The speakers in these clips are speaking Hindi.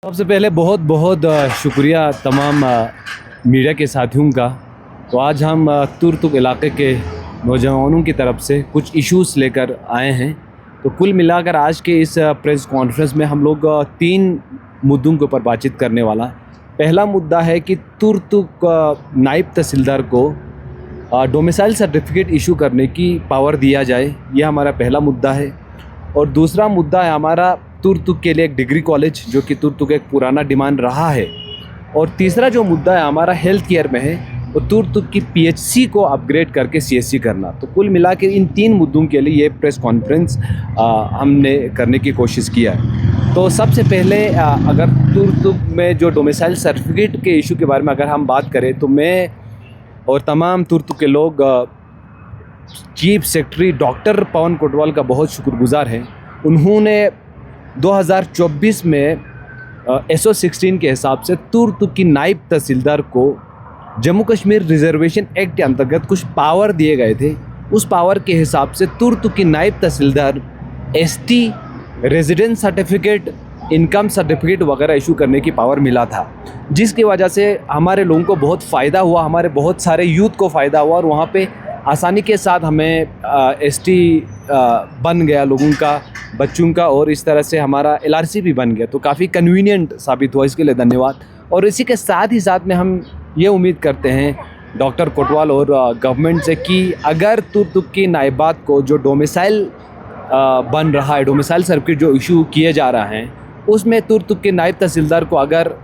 सबसे पहले बहुत बहुत शुक्रिया तमाम मीडिया के साथियों का। तो आज हम तुर्तुक इलाके के नौजवानों की तरफ से कुछ इश्यूज़ लेकर आए हैं। तो कुल मिलाकर आज के इस प्रेस कॉन्फ्रेंस में हम लोग 3 मुद्दों के ऊपर बातचीत करने वाला। पहला मुद्दा है कि तुर्तुक नायब तहसीलदार को डोमिसाइल सर्टिफिकेट इशू करने की पावर दिया जाए, यह हमारा पहला मुद्दा है। और दूसरा मुद्दा है हमारा तुर्तुक के लिए एक डिग्री कॉलेज, जो कि तुर्तुक एक पुराना डिमांड रहा है। और तीसरा जो मुद्दा है हमारा हेल्थ केयर में है, वो तुर्तुक की पीएचसी को अपग्रेड करके सीएचसी करना। तो कुल मिला के इन 3 मुद्दों के लिए ये प्रेस कॉन्फ्रेंस हमने करने की कोशिश किया है। तो सबसे पहले अगर तुर्तुक में जो डोमिसाइल सर्टिफिकेट के इशू के बारे में अगर हम बात करें, तो मैं और तमाम तुर्तुक के लोग चीफ सेक्रेटरी डॉक्टर पवन कोटवाल का बहुत शुक्रगुजार हैं। उन्होंने 2024 में SO 16 के हिसाब से तुर्तुक की नायब तहसीलदार को जम्मू कश्मीर रिजर्वेशन एक्ट के अंतर्गत कुछ पावर दिए गए थे। उस पावर के हिसाब से तुर्तुक की नायब तहसीलदार ST residence certificate, income certificate वगैरह इशू करने की पावर मिला था, जिसकी वजह से हमारे लोगों को बहुत फ़ायदा हुआ, हमारे बहुत सारे यूथ को फ़ायदा हुआ। और वहाँ पे आसानी के साथ हमें ST बन गया लोगों का, बच्चों का, और इस तरह से हमारा LRC भी बन गया। तो काफ़ी कन्वीनियंट साबित हुआ, इसके लिए धन्यवाद। और इसी के साथ ही साथ में हम ये उम्मीद करते हैं डॉक्टर कोटवाल और गवर्नमेंट से कि अगर तुर्तुक की नायबात को जो डोमिसाइल बन रहा है, डोमिसाइल सर्टिफिकेट जो इशू किए जा रहा है, उसमें तुर्तुक के नायब तहसीलदार को अगर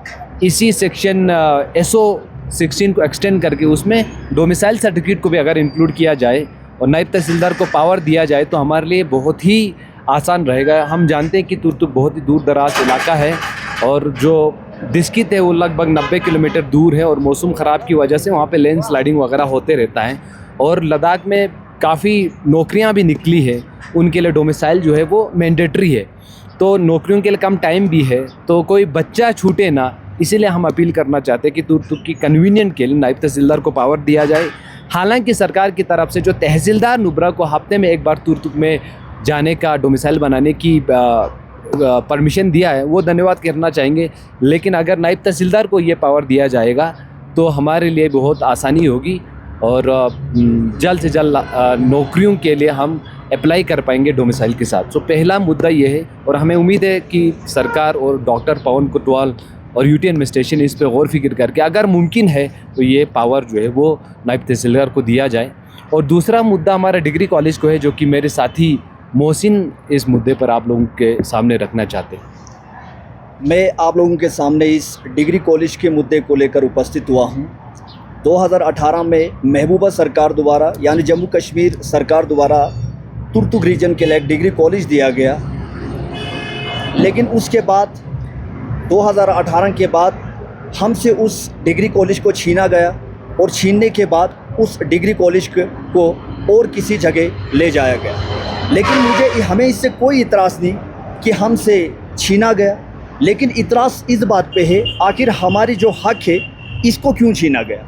इसी सेक्शन SO 16 को एक्सटेंड करके उसमें डोमिसाइल सर्टिफिकेट को भी अगर इंक्लूड किया जाए और नायब तहसीलदार को पावर दिया जाए, तो हमारे लिए बहुत ही आसान रहेगा। हम जानते हैं कि तुर्तुक बहुत ही दूर दराज इलाका है और जो डिस्कित है वो लगभग 90 किलोमीटर दूर है, और मौसम ख़राब की वजह से वहाँ पे लैंड स्लाइडिंग वगैरह होते रहता है। और लद्दाख में काफ़ी नौकरियाँ भी निकली है, उनके लिए डोमिसाइल जो है वो मैंडेटरी है। तो नौकरियों के लिए कम टाइम भी है, तो कोई बच्चा छूटे ना, इसीलिए हम अपील करना चाहते हैं कि तुर्तुक की कन्वीनियंट के लिए नायब तहसीलदार को पावर दिया जाए। हालांकि सरकार की तरफ से जो तहसीलदार नुब्रा को हफ्ते में एक बार तुर्तुक में जाने का, डोमिसाइल बनाने की परमिशन दिया है, वो धन्यवाद करना चाहेंगे। लेकिन अगर नायब तहसीलदार को ये पावर दिया जाएगा तो हमारे लिए बहुत आसानी होगी और जल्द से जल्द नौकरियों के लिए हम अप्लाई कर पाएंगे डोमिसाइल के साथ। तो पहला मुद्दा ये है, और हमें उम्मीद है कि सरकार और डॉक्टर पवन कोटवाल और UT एडमिनिस्ट्रेशन इस पर गौर फिक्र करके अगर मुमकिन है तो ये पावर जो है वो नायब तहसीलदार को दिया जाए। और दूसरा मुद्दा हमारा डिग्री कॉलेज को है, जो कि मेरे साथी मोहसिन इस मुद्दे पर आप लोगों के सामने रखना चाहते हैं। मैं आप लोगों के सामने इस डिग्री कॉलेज के मुद्दे को लेकर उपस्थित हुआ हूं। 2018 में महबूबा सरकार द्वारा, यानी जम्मू कश्मीर सरकार द्वारा तुर्तुक रीजन के लिए एक डिग्री कॉलेज दिया गया। लेकिन उसके बाद 2018 के बाद हमसे उस डिग्री कॉलेज को छीना गया, और छीनने के बाद उस डिग्री कॉलेज को और किसी जगह ले जाया गया। लेकिन हमें इससे कोई इतराज़ नहीं कि हमसे छीना गया, लेकिन इतराज़ इस बात पे है आखिर हमारी जो हक है इसको क्यों छीना गया।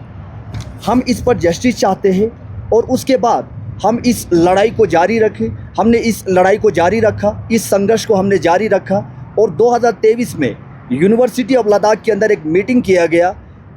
हम इस पर जस्टिस चाहते हैं, और उसके बाद हम इस लड़ाई को जारी रखें। हमने इस लड़ाई को जारी रखा, इस संघर्ष को हमने जारी रखा। और 2023 में यूनिवर्सिटी ऑफ लद्दाख के अंदर एक मीटिंग किया गया।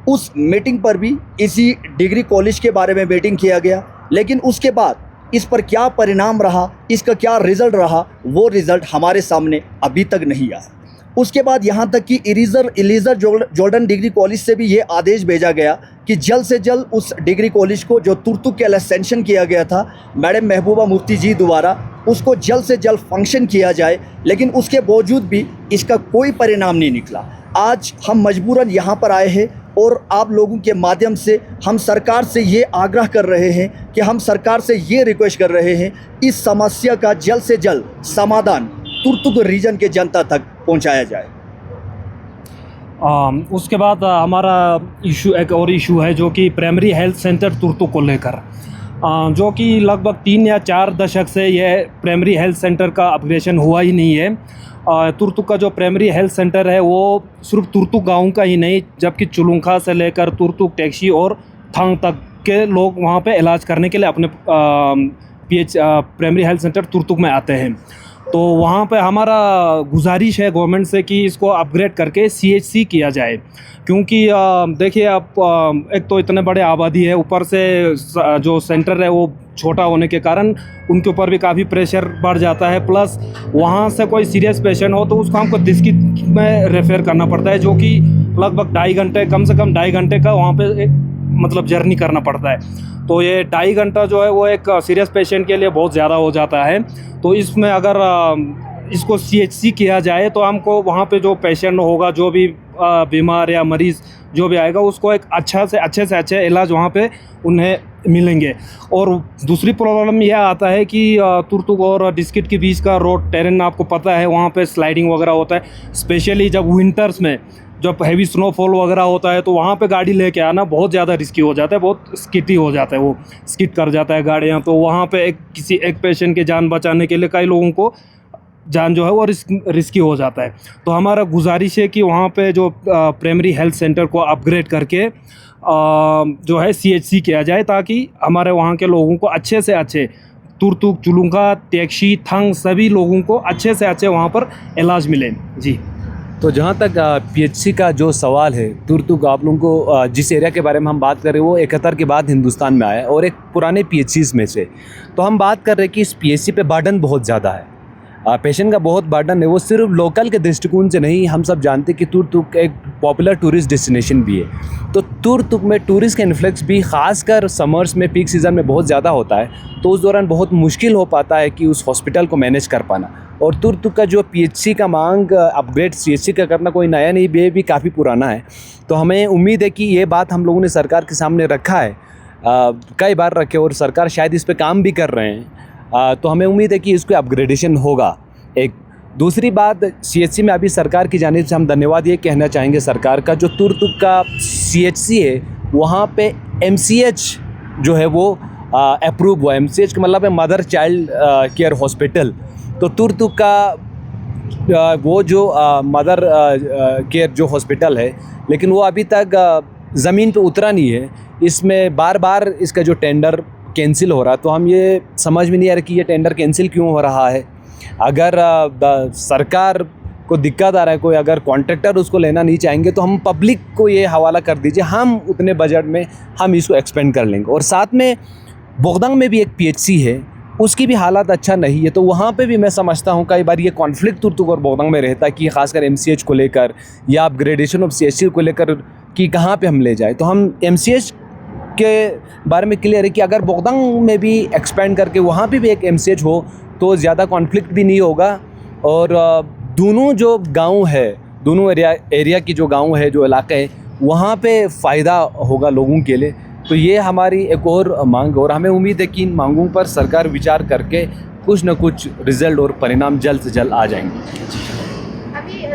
उस मीटिंग पर भी इसी डिग्री कॉलेज के बारे में मीटिंग किया गया। लेकिन उसके बाद इस पर क्या परिणाम रहा, इसका क्या रिज़ल्ट रहा, वो रिज़ल्ट हमारे सामने अभी तक नहीं आया। उसके बाद यहाँ तक कि इलीज़र जॉर्डन डिग्री कॉलेज से भी ये आदेश भेजा गया कि जल्द से जल्द उस डिग्री कॉलेज को, जो तुर्तुक के लिए सैंक्शन किया गया था मैडम महबूबा मुफ्ती जी द्वारा, उसको जल्द से जल्द फंक्शन किया जाए। लेकिन उसके बावजूद भी इसका कोई परिणाम नहीं निकला। आज हम मजबूरन यहाँ पर आए हैं, और आप लोगों के माध्यम से हम सरकार से ये आग्रह कर रहे हैं कि हम सरकार से ये रिक्वेस्ट कर रहे हैं, इस समस्या का जल्द से जल्द समाधान तुर्तुक रीजन के जनता तक पहुंचाया जाए। उसके बाद हमारा इशू, एक और इशू है जो कि प्राइमरी हेल्थ सेंटर तुर्तुक को लेकर, जो कि लगभग 3 या 4 दशक से यह प्राइमरी हेल्थ सेंटर का अपग्रेडेशन हुआ ही नहीं है। तुर्तुक का जो प्राइमरी हेल्थ सेंटर है वो सिर्फ तुर्तुक गांव का ही नहीं, जबकि चुलुंखा से लेकर तुर्तुक, टैक्सी और थांग तक के लोग वहां पे इलाज करने के लिए अपने प्राइमरी हेल्थ सेंटर तुर्तुक में आते हैं। तो वहाँ पे हमारा गुजारिश है गवर्नमेंट से कि इसको अपग्रेड करके CHC किया जाए, क्योंकि देखिए आप एक तो इतने बड़े आबादी है, ऊपर से जो सेंटर है वो छोटा होने के कारण उनके ऊपर भी काफ़ी प्रेशर बढ़ जाता है। प्लस वहाँ से कोई सीरियस पेशेंट हो तो उसको हमको डिस्ट्रिक्ट में रेफ़र करना पड़ता है, जो कि लगभग 2.5 घंटे, कम से कम 2.5 घंटे का वहाँ पे मतलब जर्नी करना पड़ता है। तो ये 2.5 घंटा जो है वो एक सीरियस पेशेंट के लिए बहुत ज़्यादा हो जाता है। तो इसमें अगर इसको CHC किया जाए तो हमको वहाँ पे जो पेशेंट होगा, जो भी बीमार या मरीज़ जो भी आएगा, उसको एक अच्छे से अच्छे इलाज वहाँ पे उन्हें मिलेंगे। और दूसरी प्रॉब्लम यह आता है कि तुर्तुक और डिस्किट के बीच का रोड टेरेन आपको पता है, वहाँ पे स्लाइडिंग वगैरह होता है, स्पेशली जब विंटर्स में जब हैवी स्नोफॉल वगैरह होता है तो वहाँ पे गाड़ी लेके आना बहुत ज़्यादा रिस्की हो जाता है, बहुत स्किटी हो जाता है, वो स्किट कर जाता है गाड़ियाँ। तो वहाँ पे किसी एक पेशेंट की जान बचाने के लिए कई लोगों को जान जो है वो रिस्की हो जाता है। तो हमारा गुजारिश है कि वहाँ पे जो प्राइमरी हेल्थ सेंटर को अपग्रेड करके जो है CHC किया जाए, ताकि हमारे वहाँ के लोगों को अच्छे से अच्छे तुर्तुक, चुलुंका, तेक्शी, थंग सभी लोगों को अच्छे से अच्छे वहाँ पर इलाज मिले। जी। तो जहाँ तक PHC का जो सवाल है, तुर्तुक आप लोगों को जिस एरिया के बारे में हम बात कर रहे हैं वो 71 के बाद हिंदुस्तान में आया है और एक पुराने PHCs में से। तो हम बात कर रहे हैं कि इस PHC पे बर्डन बहुत ज़्यादा है, पेशेंट का बहुत बर्डन है। वो सिर्फ लोकल के दृष्टिकोण से नहीं, हम सब जानते हैं कि तुर्तुक एक पॉपुलर टूरिस्ट डेस्टिनेशन भी है। तो तुर्तुक में टूरिस्ट का इन्फ्लक्स भी ख़ासकर समर्स में, पीक सीज़न में बहुत ज़्यादा होता है। तो उस दौरान बहुत मुश्किल हो पाता है कि उस हॉस्पिटल को मैनेज कर पाना। और तुर्तुक का जो PHC का मांग अपग्रेड CHC का करना कोई नया नहीं, ये भी काफ़ी पुराना है। तो हमें उम्मीद है कि ये बात हम लोगों ने सरकार के सामने रखा है, कई बार रखे, और सरकार शायद इस पे काम भी कर रहे हैं। तो हमें उम्मीद है कि इसको अपग्रेडेशन होगा। एक दूसरी बात, CHC में अभी सरकार की जानिब से हम धन्यवाद ये कहना चाहेंगे सरकार का, जो तुर्तुक का CHC है वहाँ पे MCH जो है वो अप्रूव हुआ। MCH का मतलब है मदर चाइल्ड केयर हॉस्पिटल। तो तुर्तुक का वो जो मदर केयर जो हॉस्पिटल है, लेकिन वो अभी तक ज़मीन पे उतरा नहीं है। इसमें बार बार इसका जो टेंडर कैंसिल हो रहा है। तो हम ये समझ में नहीं आ रहा कि ये टेंडर कैंसिल क्यों हो रहा है। अगर सरकार को दिक्कत आ रहा है, कोई अगर कॉन्ट्रैक्टर उसको लेना नहीं चाहेंगे तो हम पब्लिक को ये हवाला कर दीजिए, हम उतने बजट में हम इसको एक्सपेंड कर लेंगे। और साथ में बोगदंग में भी एक PHC है, उसकी भी हालात अच्छा नहीं है। तो वहाँ पे भी मैं समझता हूँ कई बार ये कॉन्फ्लिक्ट तुर्तुक और बोगदंग में रहता है कि खासकर MCH को लेकर या अपग्रेडेशन ऑफ CHC को लेकर कि कहाँ पे हम ले जाए। तो हम MCH के बारे में क्लियर है कि अगर बोगदंग में भी एक्सपेंड करके वहाँ पे भी एक MCH हो तो ज़्यादा कॉन्फ्लिक्ट भी नहीं होगा। और दोनों जो गांव है, दोनों एरिया की जो गांव है, जो इलाका है, वहाँ पे फ़ायदा होगा लोगों के लिए। तो ये हमारी एक और मांग, और हमें उम्मीद है कि इन मांगों पर सरकार विचार करके कुछ न कुछ रिज़ल्ट और परिणाम जल्द से जल्द आ जाएंगे। अभी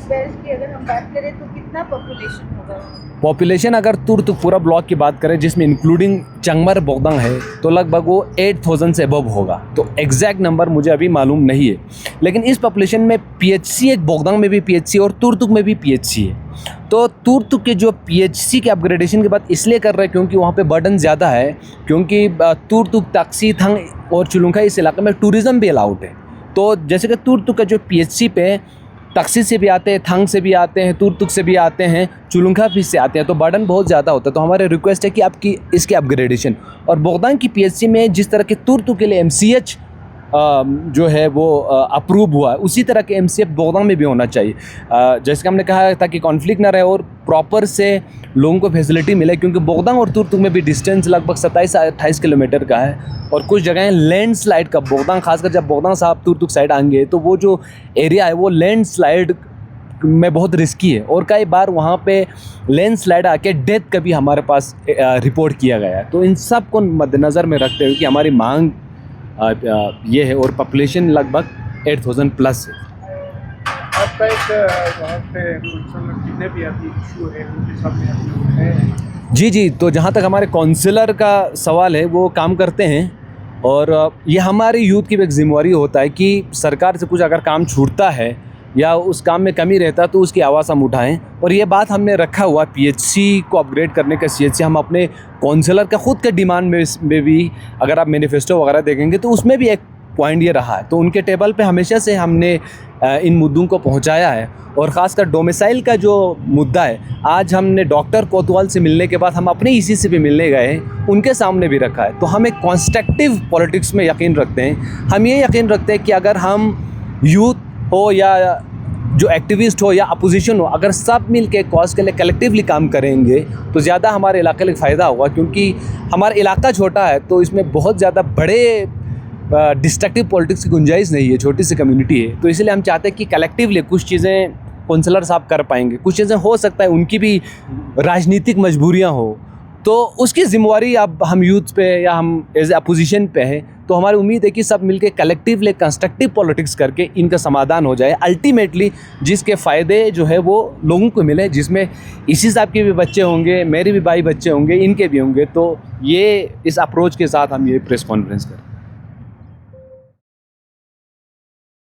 बेल्ट की अगर हम बात करें तो कितना पॉपुलेशन होगा? पॉपुलेशन अगर तुर्तुक पूरा ब्लॉक की बात करें जिसमें इंक्लूडिंग चंगमर बोगदंग है तो लगभग वो 8000 से अबव होगा। तो एग्जैक्ट नंबर मुझे अभी मालूम नहीं है, लेकिन इस पॉपुलेशन में PHC एक बोगदंग में भी PHC और तुर्तुक में भी PHC है। तो तुर्तुक के जो PHC के अपग्रेडेशन की बात इसलिए कर रहे हैं क्योंकि वहाँ पे बर्डन ज़्यादा है, क्योंकि तुर्तुक, तक्सी, थंग और चुलुंका इस इलाके में टूरिज़्म भी अलाउड है। तो जैसे कि तुर्तुक का जो PHC पे तक्सी से भी आते हैं, थंग से भी आते हैं, तुर्तुक से भी आते हैं, चुलुंका भी से आते हैं, तो बर्डन बहुत ज़्यादा होता है। तो हमारे रिक्वेस्ट है कि आपकी इसकी अपग्रेडेशन, और बोगदंग की PHC में जिस तरह के तुर्तुक के लिए MCH जो है वो अप्रूव हुआ है, उसी तरह के MCH बोगदंग में भी होना चाहिए। जैसे कि हमने कहा था कि कॉन्फ्लिक्ट ना रहे और प्रॉपर से लोगों को फैसिलिटी मिले, क्योंकि बोगदंग और तुर्तुक में भी डिस्टेंस लगभग 27-28 किलोमीटर का है। और कुछ जगह लैंडस्लाइड का, बोगदंग खासकर जब बोगदंग साहब तुर्तुक साइड आएंगे तो वो जो एरिया है वो लैंडस्लाइड में बहुत रिस्की है, और कई बार वहाँ पे लैंडस्लाइड आके डेथ का भी हमारे पास रिपोर्ट किया गया है। तो इन सब को मद्देनज़र में रखते हुए कि हमारी मांग ये है, और पॉपुलेशन लगभग 8000 प्लस है। आपका एक वहाँ पे जितने भी अभी इशू है उनके सामने है? जी, तो जहाँ तक हमारे काउंसलर का सवाल है वो काम करते हैं, और ये हमारी यूथ की भी एक जिम्मेवारी होता है कि सरकार से कुछ अगर काम छूटता है या उस काम में कमी रहता है तो उसकी आवाज़ हम उठाएं। और ये बात हमने रखा हुआ PHC को अपग्रेड करने का CHC हम अपने काउंसलर का खुद के डिमांड में भी, अगर आप मैनिफेस्टो वगैरह देखेंगे तो उसमें भी एक पॉइंट ये रहा है। तो उनके टेबल पे हमेशा से हमने इन मुद्दों को पहुंचाया है, और ख़ासकर डोमिसाइल का जो मुद्दा है, आज हमने डॉक्टर कोतवाल से मिलने के बाद हम अपने ईसी से भी मिलने गए हैं, उनके सामने भी रखा है। तो हम एक कॉन्स्ट्रक्टिव पॉलिटिक्स में यकीन रखते हैं। हम ये यकीन रखते हैं कि अगर हम यूथ हो या जो एक्टिविस्ट हो या अपोजिशन हो, अगर सब मिल के कॉज के लिए कलेक्टिवली काम करेंगे तो ज़्यादा हमारे इलाके लिए फ़ायदा होगा, क्योंकि हमारा इलाका छोटा है तो इसमें बहुत ज़्यादा बड़े डिस्ट्रक्टिव पॉलिटिक्स की गुंजाइश नहीं है, छोटी सी कम्युनिटी है। तो इसलिए हम चाहते हैं कि कलेक्टिवली कुछ चीज़ें काउंसलर साहब कर पाएंगे, कुछ चीज़ें हो सकता है उनकी भी राजनीतिक मजबूरियाँ हो, तो उसकी जिम्मेवारी अब हम यूथ पे या हम एज ए अपोजिशन पे है। तो हमारी उम्मीद है कि सब मिलके कलेक्टिवली कंस्ट्रक्टिव पॉलिटिक्स करके इनका समाधान हो जाए, अल्टीमेटली जिसके फ़ायदे जो है वो लोगों को मिले, जिसमें इसी साहब के भी बच्चे होंगे, मेरे भी भाई बच्चे होंगे, इनके भी होंगे। तो ये इस अप्रोच के साथ हम ये प्रेस कॉन्फ्रेंस करें।